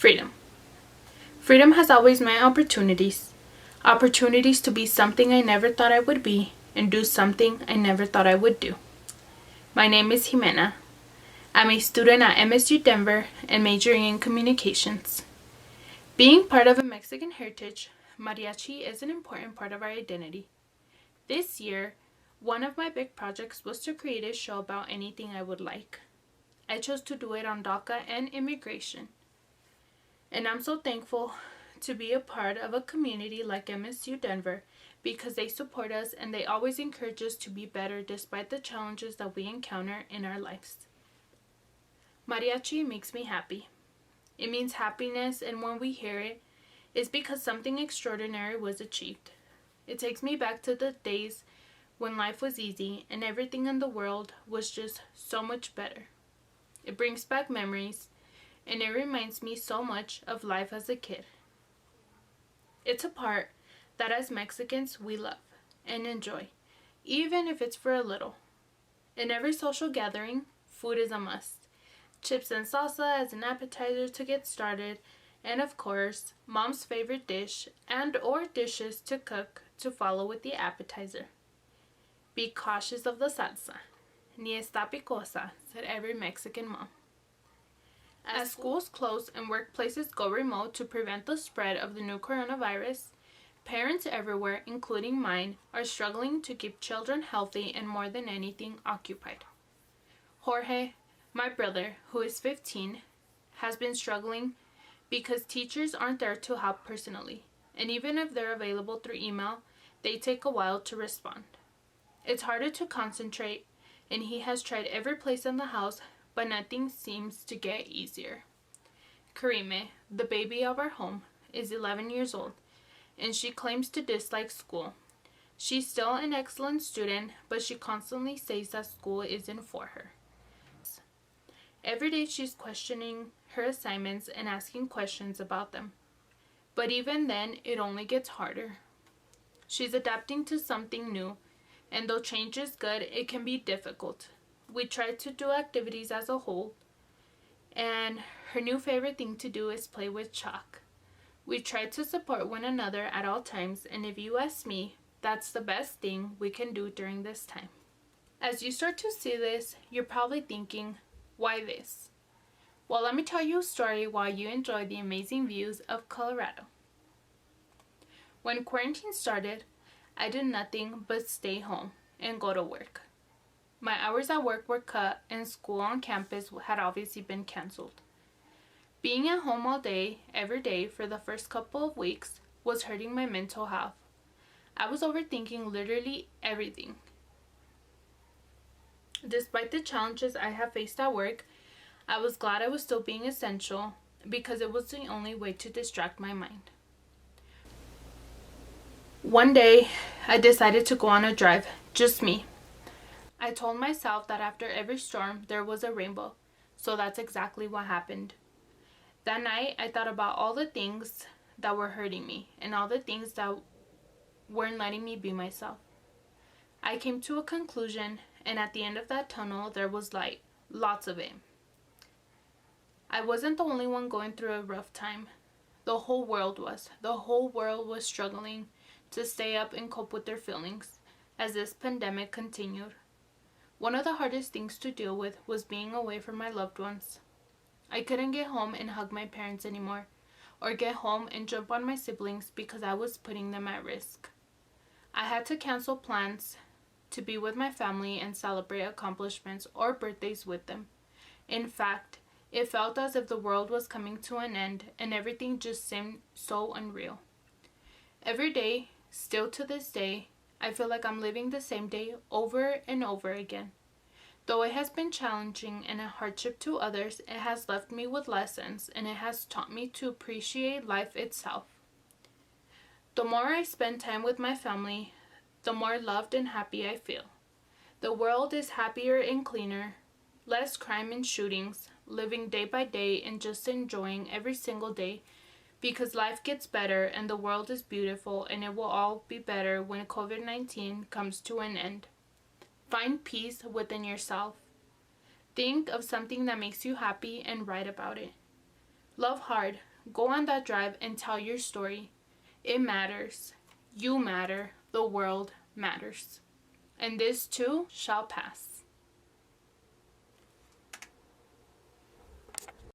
Freedom. Freedom has always meant opportunities. Opportunities to be something I never thought I would be and do something I never thought I would do. My name is Ximena. I'm a student at MSU Denver and majoring in communications. Being part of a Mexican heritage, mariachi is an important part of our identity. This year, one of my big projects was to create a show about anything I would like. I chose to do it on DACA and immigration. And I'm so thankful to be a part of a community like MSU Denver because they support us and they always encourage us to be better despite the challenges that we encounter in our lives. Mariachi makes me happy. It means happiness, and when we hear it, it's because something extraordinary was achieved. It takes me back to the days when life was easy and everything in the world was just so much better. It brings back memories, and it reminds me so much of life as a kid. It's a part that as Mexicans we love and enjoy, even if it's for a little. In every social gathering, food is a must. Chips and salsa as an appetizer to get started, and of course, mom's favorite dish and or dishes to cook to follow with the appetizer. Be cautious of the salsa. Ni está picosa, said every Mexican mom. As schools close and workplaces go remote to prevent the spread of the new coronavirus, parents everywhere, including mine, are struggling to keep children healthy and more than anything occupied. Jorge, my brother, who is 15, has been struggling because teachers aren't there to help personally, and even if they're available through email, they take a while to respond. It's harder to concentrate, and he has tried every place in the house, but nothing seems to get easier. Karime, the baby of our home, is 11 years old, and she claims to dislike school. She's still an excellent student, but she constantly says that school isn't for her. Every day she's questioning her assignments and asking questions about them. But even then, it only gets harder. She's adapting to something new, and though change is good, it can be difficult. We try to do activities as a whole, and her new favorite thing to do is play with chalk. We try to support one another at all times, and if you ask me, that's the best thing we can do during this time. As you start to see this, you're probably thinking, why this? Well, let me tell you a story while you enjoy the amazing views of Colorado. When quarantine started, I did nothing but stay home and go to work. My hours at work were cut and school on campus had obviously been canceled. Being at home all day, every day for the first couple of weeks was hurting my mental health. I was overthinking literally everything. Despite the challenges I have faced at work, I was glad I was still being essential because it was the only way to distract my mind. One day, I decided to go on a drive, just me. I told myself that after every storm, there was a rainbow, so that's exactly what happened. That night, I thought about all the things that were hurting me and all the things that weren't letting me be myself. I came to a conclusion, and at the end of that tunnel, there was light, lots of it. I wasn't the only one going through a rough time. The whole world was. The whole world was struggling to stay up and cope with their feelings as this pandemic continued. One of the hardest things to deal with was being away from my loved ones. I couldn't get home and hug my parents anymore, or get home and jump on my siblings because I was putting them at risk. I had to cancel plans to be with my family and celebrate accomplishments or birthdays with them. In fact, it felt as if the world was coming to an end and everything just seemed so unreal. Every day, still to this day, I feel like I'm living the same day over and over again. Though it has been challenging and a hardship to others, it has left me with lessons and it has taught me to appreciate life itself. The more I spend time with my family, the more loved and happy I feel. The world is happier and cleaner, less crime and shootings, living day by day and just enjoying every single day because life gets better and the world is beautiful and it will all be better when COVID-19 comes to an end. Find peace within yourself. Think of something that makes you happy and write about it. Love hard, Go on that drive and tell your story. It matters. You matter. The world matters. And this too shall pass.